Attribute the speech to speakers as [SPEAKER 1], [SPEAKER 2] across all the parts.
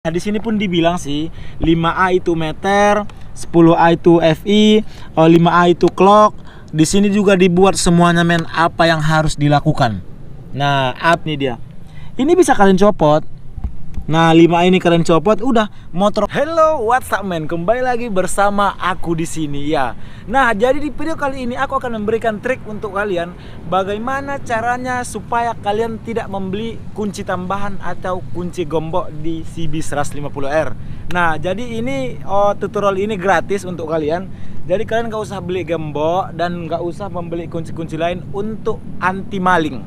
[SPEAKER 1] Nah, di sini pun dibilang sih 5A itu meter, 10A itu FI, 5A itu clock. Di sini juga dibuat semuanya men, apa yang harus dilakukan. Nah, app nih dia. Ini bisa kalian copot. Nah, 5 ini kalian copot, udah motor. Hello, what's up men? Kembali lagi bersama aku di sini ya. Nah, jadi di video kali ini aku akan memberikan trik untuk kalian bagaimana caranya supaya kalian tidak membeli kunci tambahan atau kunci gembok di CB150R. Nah, jadi ini tutorial ini gratis untuk kalian. Jadi kalian gak usah beli gembok dan gak usah membeli kunci-kunci lain untuk anti maling.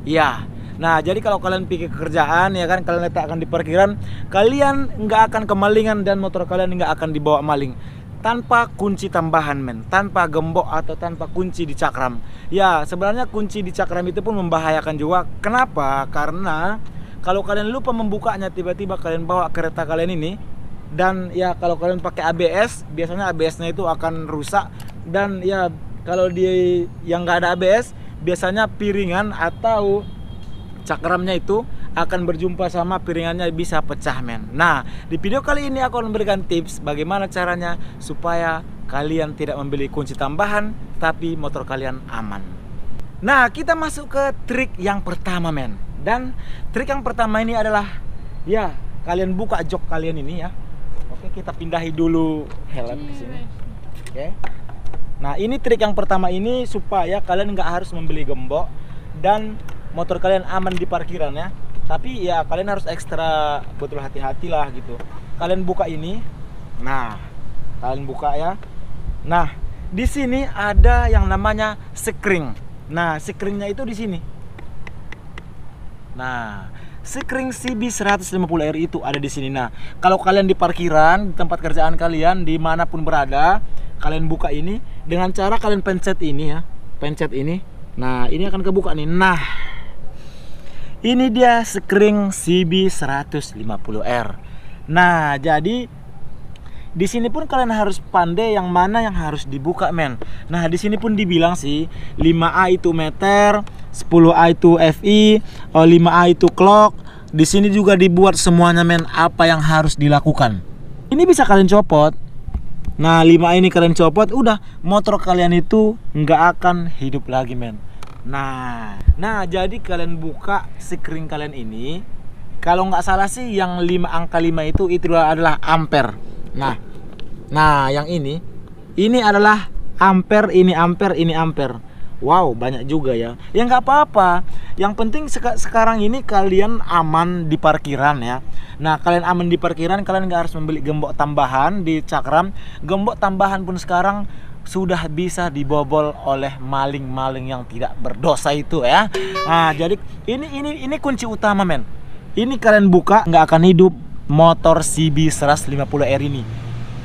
[SPEAKER 1] Ya. Nah, jadi kalau kalian pergi ke kerjaan ya kan, kalian letakkan di parkiran, kalian nggak akan kemalingan dan motor kalian nggak akan dibawa maling tanpa kunci tambahan men, tanpa gembok atau tanpa kunci di cakram. Ya, sebenarnya kunci di cakram itu pun membahayakan juga. Kenapa? Karena kalau kalian lupa membukanya, tiba-tiba kalian bawa kereta kalian ini, dan ya kalau kalian pakai ABS, biasanya ABS-nya itu akan rusak. Dan ya kalau dia yang nggak ada ABS, biasanya piringan atau cakramnya itu akan berjumpa sama piringannya, bisa pecah men. Nah, di video kali ini aku akan memberikan tips bagaimana caranya supaya kalian tidak membeli kunci tambahan tapi motor kalian aman. Nah, kita masuk ke trik yang pertama men. Dan trik yang pertama ini adalah ya, kalian buka jok kalian ini ya. Oke, kita pindahi dulu helm ke sini. Oke. Nah, ini trik yang pertama ini supaya kalian nggak harus membeli gembok dan motor kalian aman di parkiran ya. Tapi ya kalian harus ekstra betul hati-hati lah gitu. Kalian buka ini. Nah, kalian buka ya. Nah, di sini ada yang namanya sekring. Nah, sekringnya itu di sini. Nah, sekring CB150R itu ada di sini. Nah, kalau kalian di parkiran, di tempat kerjaan kalian, dimanapun berada, kalian buka ini dengan cara kalian pencet ini ya, pencet ini. Nah, ini akan kebuka nih. Nah, ini dia sekring CB150R. Nah, jadi di sini pun kalian harus pandai yang mana yang harus dibuka men. Nah, di sini pun dibilang sih 5A itu meter, 10A itu FI, 5A itu clock. Di sini juga dibuat semuanya men, apa yang harus dilakukan. Ini bisa kalian copot. Nah, 5A ini kalian copot, udah motor kalian itu nggak akan hidup lagi men. Nah, jadi kalian buka sekring kalian ini. Kalau nggak salah sih yang angka 5 itu adalah ampere. Nah, yang ini adalah ampere, ini ampere, ini ampere. Wow, banyak juga ya. Ya nggak apa-apa. Yang penting sekarang ini kalian aman di parkiran ya. Nah, kalian aman di parkiran, kalian nggak harus membeli gembok tambahan di cakram. Gembok tambahan pun sekarang sudah bisa dibobol oleh maling-maling yang tidak berdosa itu ya. Nah, jadi ini kunci utama men. Ini kalian buka nggak akan hidup motor CB150R ini.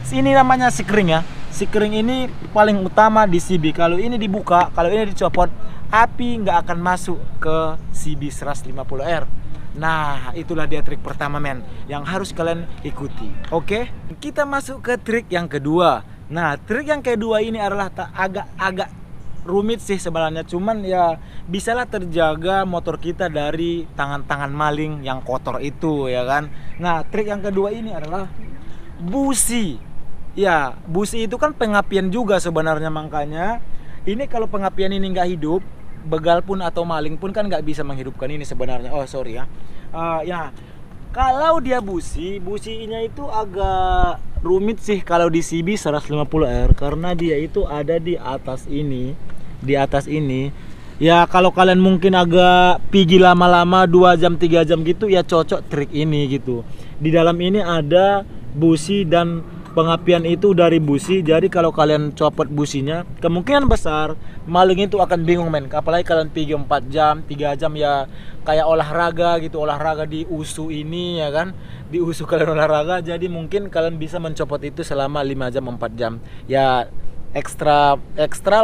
[SPEAKER 1] Ini namanya sekring ya. Sekring ini paling utama di CB. Kalau ini dibuka, kalau ini dicopot, api nggak akan masuk ke CB150R. Nah, itulah dia trik pertama men yang harus kalian ikuti. Oke, kita masuk ke trik yang kedua. Nah, trik yang kedua ini adalah agak rumit sih sebenarnya, cuman ya bisalah terjaga motor kita dari tangan-tangan maling yang kotor itu ya kan. Nah, trik yang kedua ini adalah busi. Ya, busi itu kan pengapian juga sebenarnya, makanya ini kalau pengapian ini nggak hidup, begal pun atau maling pun kan nggak bisa menghidupkan ini sebenarnya. Oh sorry ya. Ya, kalau dia businya itu agak rumit sih kalau di CB150R karena dia itu ada di atas ini, Ya, kalau kalian mungkin agak pergi lama-lama 2 jam 3 jam gitu ya, cocok trik ini gitu. Di dalam ini ada busi dan pengapian itu dari busi. Jadi kalau kalian copot businya, kemungkinan besar maling itu akan bingung men. Apalagi kalian pergi 4 jam 3 jam ya, kayak olahraga gitu, olahraga di USU ini ya kan, di USU kalian olahraga. Jadi mungkin kalian bisa mencopot itu selama 5 jam 4 jam ya. Ekstra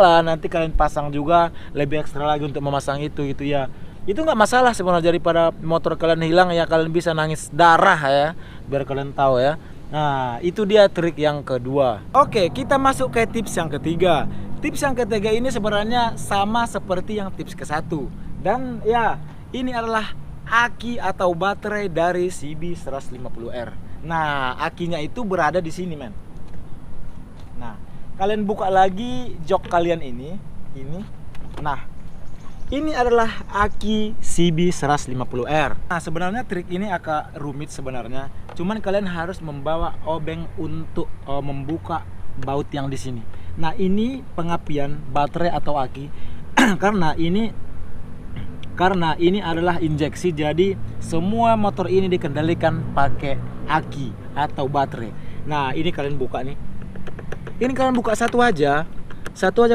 [SPEAKER 1] lah, nanti kalian pasang juga lebih ekstra lagi untuk memasang itu gitu ya. Itu nggak masalah sebenarnya, daripada motor kalian hilang ya kalian bisa nangis darah ya, biar kalian tahu ya. Nah, itu dia trik yang kedua. Oke, kita masuk ke tips yang ketiga. Tips yang ketiga ini sebenarnya sama seperti yang tips ke satu. Dan ya, ini adalah aki atau baterai dari CB150R. Nah, akinya itu berada di sini, men. Nah, kalian buka lagi jok kalian ini. Nah, ini adalah aki CB 150R. Nah, sebenarnya trik ini agak rumit sebenarnya. Cuman kalian harus membawa obeng untuk membuka baut yang di sini. Nah, ini pengapian baterai atau aki karena ini adalah injeksi, jadi semua motor ini dikendalikan pakai aki atau baterai. Nah, ini kalian buka nih. Ini kalian buka satu aja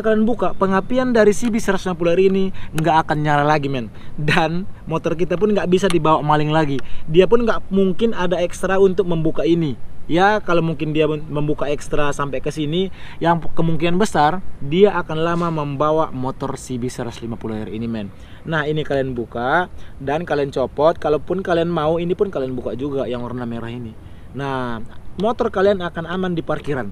[SPEAKER 1] kalian buka, pengapian dari CB 150R ini nggak akan nyala lagi, men. Dan motor kita pun nggak bisa dibawa maling lagi. Dia pun nggak mungkin ada ekstra untuk membuka ini. Ya, kalau mungkin dia membuka ekstra sampai ke sini, yang kemungkinan besar dia akan lama membawa motor CB 150R ini, men. Nah, ini kalian buka dan kalian copot. Kalaupun kalian mau, ini pun kalian buka juga yang warna merah ini. Nah, motor kalian akan aman di parkiran.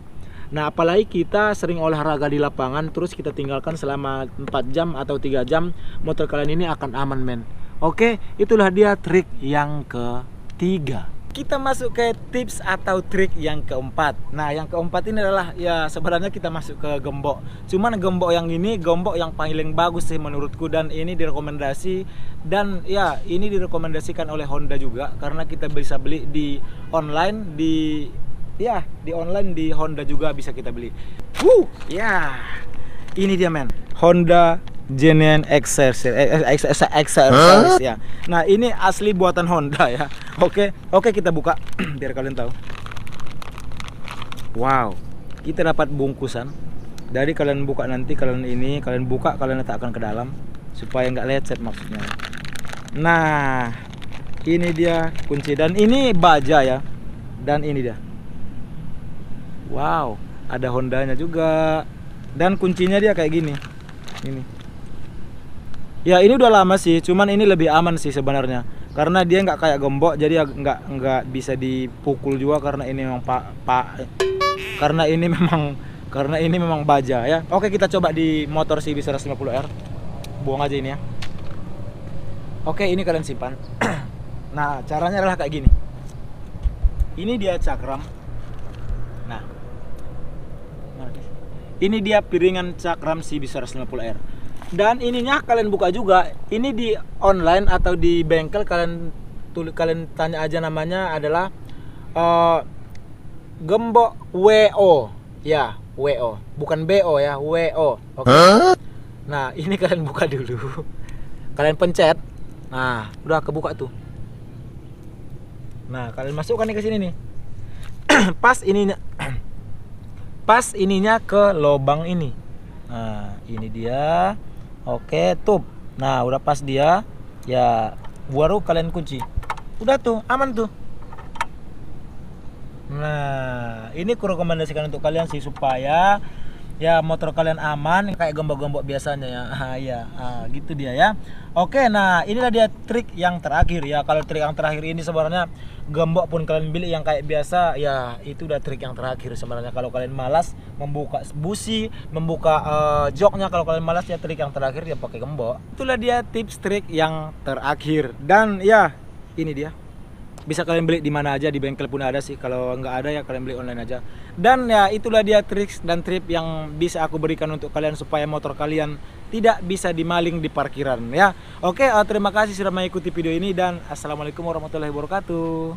[SPEAKER 1] Nah, apalagi kita sering olahraga di lapangan, terus kita tinggalkan selama 4 jam atau 3 jam, motor kalian ini akan aman, men. Oke, itulah dia trik yang ketiga. Kita masuk ke tips atau trik yang keempat. Nah, yang keempat ini adalah, ya sebenarnya kita masuk ke gembok. Cuman gembok yang ini gembok yang paling bagus sih menurutku, dan ini direkomendasi, dan ya ini direkomendasikan oleh Honda juga, karena kita bisa beli di online, di online di Honda juga bisa kita beli. Ya, ini dia, men. Honda Genuine Exercise ya. Nah, ini asli buatan Honda ya. Oke, kita buka biar kalian tahu. Wow, kita dapat bungkusan. Dari kalian buka nanti, kalian letakkan ke dalam supaya nggak lecet maksudnya. Nah, ini dia kunci, dan ini baja ya. Dan ini dia. Wow, ada Hondanya juga. Dan kuncinya dia kayak gini. Ini. Ya, ini udah lama sih, cuman ini lebih aman sih sebenarnya. Karena dia nggak kayak gembok, jadi nggak bisa dipukul juga, karena ini memang karena ini memang baja ya. Oke, kita coba di motor CB 150R. Buang aja ini ya. Oke, ini kalian simpan. Nah, caranya adalah kayak gini. Ini dia cakram. Nah, ini dia piringan cakram CB 150R. Dan ininya kalian buka juga. Ini di online atau di bengkel, kalian tanya aja, namanya adalah gembok WO. Ya, WO. Bukan BO ya, WO. Oke. Nah, ini kalian buka dulu. Kalian pencet. Nah, udah kebuka tuh. Nah, kalian masukkan nih ke sini nih. Pas ininya ke lubang ini. Nah, ini dia. Oke, tuh. Nah, udah pas dia. Ya, baru kalian kunci. Udah tuh, aman tuh. Nah, ini kurekomendasikan untuk kalian sih, supaya ya motor kalian aman kayak gembok-gembok biasanya ya. Gitu dia ya. Oke, nah inilah dia trik yang terakhir ya. Kalau trik yang terakhir ini sebenarnya gembok pun kalian beli yang kayak biasa ya, itu udah trik yang terakhir sebenarnya. Kalau kalian malas membuka busi, membuka joknya, kalau kalian malas ya trik yang terakhir ya pakai gembok. Itulah dia tips trik yang terakhir. Dan ya, ini dia. Bisa kalian beli di mana aja, di bengkel pun ada sih. Kalau nggak ada ya kalian beli online aja. Dan ya itulah dia trik dan trip yang bisa aku berikan untuk kalian supaya motor kalian tidak bisa dimaling di parkiran ya. Oke, terima kasih sudah mengikuti video ini, dan assalamualaikum warahmatullahi wabarakatuh.